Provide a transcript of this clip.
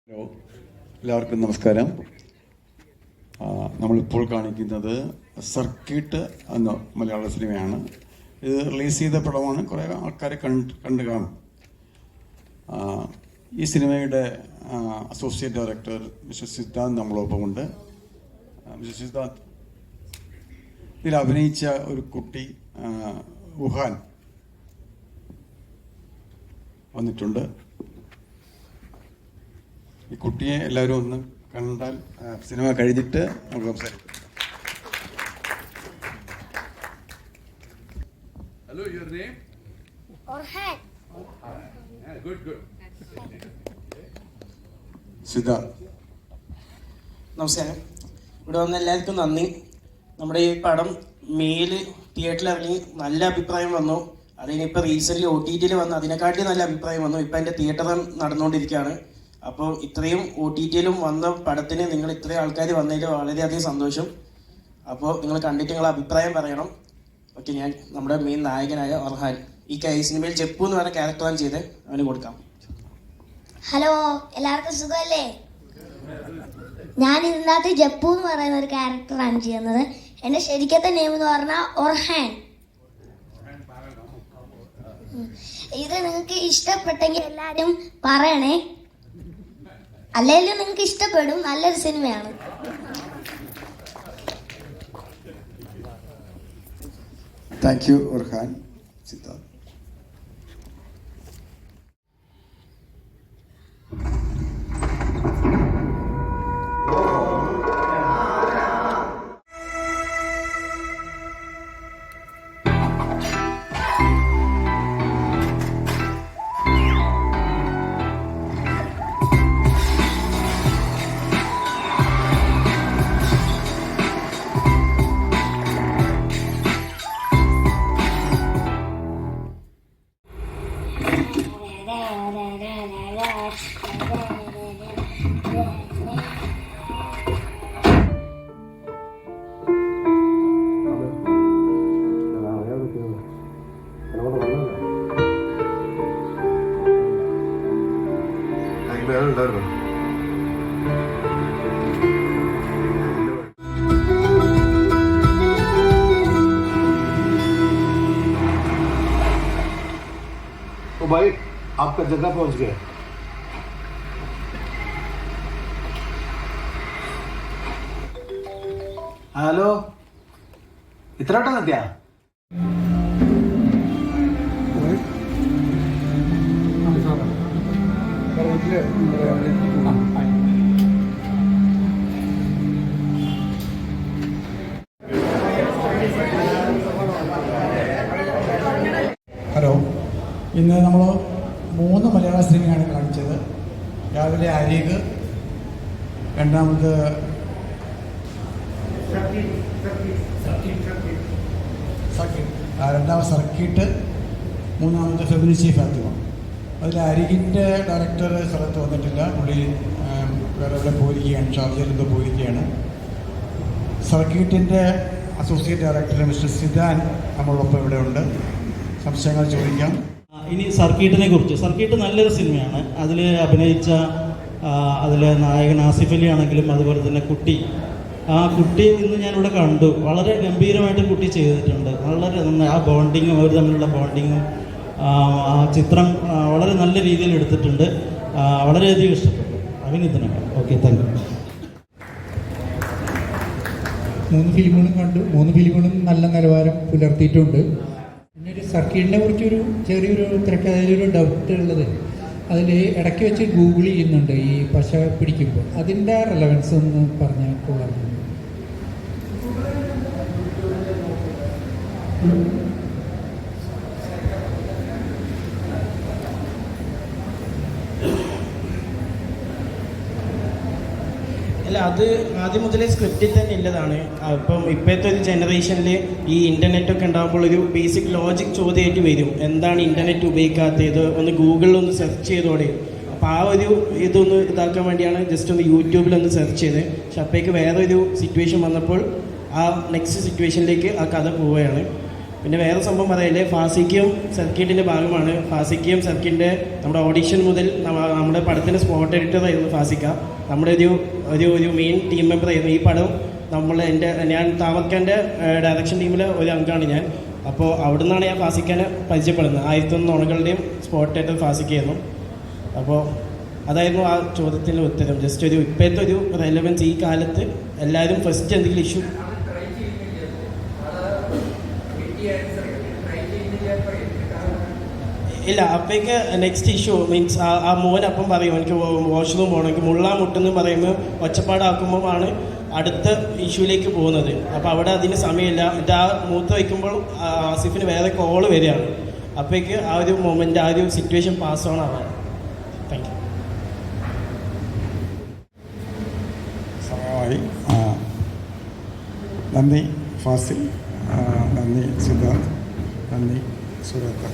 Hello, എല്ലാവർക്കും നമസ്കാരം. നമ്മളിപ്പോൾ കാണിക്കുന്നത് സർക്കിട്ട് എന്ന മലയാള സിനിമയാണ്. ഇത് റിലീസ് ചെയ്ത പടമാണ്. കുറേ ആൾക്കാരെ കണ്ടു കാണും. ഈ സിനിമയുടെ അസോസിയേറ്റ് ഡയറക്ടർ മിസ്റ്റർ സിദ്ധാന്ത് നമ്മളൊപ്പമുണ്ട്. മിസ്റ്റർ സിദ്ധാന്ത്, ഇതിൽ അഭിനയിച്ച ഒരു കുട്ടി വുഹാൻ വന്നിട്ടുണ്ട്. ഈ കുട്ടിയെ എല്ലാവരും ഒന്ന് കണ്ടാൽ സിനിമ കഴിഞ്ഞിട്ട് നമുക്ക് സംസാരിക്കാം. Hello, your name? Orhan. Yeah, good. Siddhant, നമസ്കാരം. ഇവിടെ വന്ന എല്ലാവർക്കും നന്ദി. നമ്മുടെ ഈ പടം മെയില് തിയേറ്ററിൽ ഇറങ്ങി നല്ല അഭിപ്രായം വന്നു. അതിനിപ്പോൾ റീസെൻ്റ്ലി OTT വന്ന് അതിനെക്കാട്ടി നല്ല അഭിപ്രായം വന്നു. ഇപ്പം എൻ്റെ തിയേറ്റർ നടന്നുകൊണ്ടിരിക്കുകയാണ്. അപ്പോൾ ഇത്രയും OTT വന്ന പടത്തിന് നിങ്ങൾ ഇത്രയും ആൾക്കാർ വന്നതിൽ വളരെയധികം സന്തോഷം. അപ്പോൾ നിങ്ങൾ കണ്ടിട്ട് നിങ്ങളുടെ അഭിപ്രായം പറയണം. ഓക്കെ, ഞാൻ നമ്മുടെ മെയിൻ നായകനായ ഒർഹാൻ ഈ സിനിമയിൽ ജപ്പു എന്ന് പറഞ്ഞ ക്യാരക്ടറാണ് ചെയ്ത് അവന് കൊടുക്കാം. ഹലോ, എല്ലാവർക്കും സുഖമല്ലേ? ഞാൻ ഇതിനകത്ത് ജപ്പു എന്ന് പറയുന്ന ഒരു ക്യാരക്ടറാണ് ചെയ്യുന്നത്. എൻ്റെ ശരിക്കത്തെ നെയിം എന്ന് പറഞ്ഞാൽ ഒർഹാൻ. ഇത് നിങ്ങൾക്ക് ഇഷ്ടപ്പെട്ടെങ്കിൽ എല്ലാവരും പറയണേ, അല്ലെങ്കിലും നിങ്ങൾക്ക് ഇഷ്ടപ്പെടും. നല്ലൊരു സിനിമയാണ്. Thank you ഒർഹാൻ. സിദ്ധാന്ത്, तो भाई आपका जगह पहुंच गया. ഹലോ, ഇത്ര പെട്ടെന്ന് എത്തിയാ? ഹലോ, ഇന്ന് നമ്മൾ 3 മലയാള സിനിമയാണ് കാണിച്ചത്. രാവിലെ അരീക്, രണ്ടാമത് സർക്കിട്ട്, മൂന്നാമത് ഫെമിനിസി ഫാത്തിമ. അതിൽ അരീകിൻ്റെ ഡയറക്ടർ സ്ഥലത്ത് വന്നിട്ടില്ല. പുള്ളി വേറെ എവിടെ പോയിരിക്കുകയാണ്, ഷാർജയിൽ എന്തോ പോയിരിക്കുകയാണ്. സർക്കിട്ടിൻ്റെ അസോസിയേറ്റ് ഡയറക്ടർ മിസ്റ്റർ സിദ്ധാൻ നമ്മളൊപ്പം ഇവിടെ ഉണ്ട്. സംശയങ്ങൾ ചോദിക്കാം. ഇനി സർക്കിട്ടിനെ കുറിച്ച്. സർക്കിട്ട് നല്ലൊരു സിനിമയാണ്. അതിൽ അഭിനയിച്ച അതിലെ നായകൻ ആസിഫ് അലി ആണെങ്കിലും അതുപോലെ തന്നെ കുട്ടി, ആ കുട്ടി ഇന്ന് ഞാനിവിടെ കണ്ടു. വളരെ ഗംഭീരമായിട്ട് കുട്ടി ചെയ്തിട്ടുണ്ട്. വളരെ നന്നായി ആ ബോണ്ടിങ്ങും അവർ തമ്മിലുള്ള ബോണ്ടിങ്ങും ആ ചിത്രം വളരെ നല്ല രീതിയിൽ എടുത്തിട്ടുണ്ട്. വളരെയധികം ഇഷ്ടപ്പെട്ടു അഭിനയത്തിനൊക്കെ. Okay, thank you. 3 ഫിലിമുകളും കണ്ടു. 3 ഫിലിമുകളും നല്ല നിലവാരം പുലർത്തിയിട്ടുണ്ട്. പിന്നെ ഒരു സർക്കിട്ടിനെ കുറിച്ചൊരു ചെറിയൊരു തിരക്കഥയിലൊരു ഡൗട്ട് ഉള്ളത്, അതിൽ ഇടയ്ക്ക് വെച്ച് ഗൂഗിൾ ചെയ്യുന്നുണ്ട് ഈ പശ പിടിക്കുമ്പോൾ. അതിൻ്റെ റെലവൻസ് ഒന്ന് പറഞ്ഞാൽ കൊള്ളാം. അല്ല, അത് ആദ്യം മുതലേ സ്ക്രിപ്റ്റിൽ തന്നെ ഉള്ളതാണ്. ഇപ്പോഴത്തെ ഒരു ജനറേഷനിൽ ഈ ഇൻ്റർനെറ്റൊക്കെ ഉണ്ടാകുമ്പോൾ ഒരു ബേസിക് ലോജിക് ചോദ്യമായിട്ട് വരും. എന്താണ് ഇൻ്റർനെറ്റ് ഉപയോഗിക്കാത്തത്? ഒന്ന് ഗൂഗിളിൽ ഒന്ന് സെർച്ച് ചെയ്തോടെ. അപ്പോൾ ആ ഒരു ഇതൊന്ന് ഇതാക്കാൻ വേണ്ടിയാണ് ജസ്റ്റ് ഒന്ന് യൂട്യൂബിലൊന്ന് സെർച്ച് ചെയ്ത്. പക്ഷെ അപ്പോഴേക്ക് വേറൊരു സിറ്റുവേഷൻ വന്നപ്പോൾ ആ നെക്സ്റ്റ് സിറ്റുവേഷനിലേക്ക് ആ കഥ പോവുകയാണ്. പിന്നെ വേറെ സംഭവം പറയല്ലേ, ഫാസിക്കയും സർക്കിട്ടിൻ്റെ ഭാഗമാണ്. ഫാസിക്കയും സർക്കിൻ്റെ നമ്മുടെ ഓഡിഷൻ മുതൽ നമ്മുടെ പടത്തിൻ്റെ സ്പോട്ട് എഡിറ്ററായിരുന്നു ഫാസിക്ക. നമ്മുടെ ഒരു മെയിൻ ടീം മെമ്പർ ആയിരുന്നു. ഈ പടം ഞാൻ താമർക്കാൻ്റെ ഡയറക്ഷൻ ടീമിലെ ഒരു അംഗമാണ് ഞാൻ. അപ്പോൾ അവിടെ നിന്നാണ് ഞാൻ ഫാസിക്കാനെ പരിചയപ്പെടുന്നത്. 1001 നുണകളുടെയും സ്പോട്ട് എഡിറ്റർ ഫാസിക്കായിരുന്നു. അപ്പോൾ അതായിരുന്നു ആ ചോദ്യത്തിൻ്റെ ഉത്തരം. ജസ്റ്റ് ഇപ്പോഴത്തെ ഒരു റെലവൻസ് ഈ കാലത്ത് എല്ലാവരും ഫസ്റ്റ് എന്തെങ്കിലും ഇഷ്യൂ ഇല്ല, അപ്പോഴേക്ക് നെക്സ്റ്റ് ഇഷ്യൂ മീൻസ് ആ മോനപ്പം പറയും എനിക്ക് വാഷ്റൂം പോകണം, എനിക്ക് മുട്ടെന്ന് പറയുമ്പോൾ ഒച്ചപ്പാടാക്കുമ്പോൾ ആണ് അടുത്ത ഇഷ്യൂലേക്ക് പോകുന്നത്. അപ്പോൾ അവിടെ അതിന് സമയമില്ല. എന്നിട്ട് ആ മൂത്ത് വയ്ക്കുമ്പോൾ ആസിഫിന് വേറെ കോള് വരികയാണ്. അപ്പോഴേക്ക് ആ ഒരു മൊമെൻ്റ്, ആ ഒരു സിറ്റുവേഷൻ പാസ് ഓൺ ആവാണ്. Thank you. സമയമായി. നന്ദി ഫാസിൽ, നന്ദി സിദ്ധാർത്ഥ്, നന്ദി സുരേന്ദ്ര.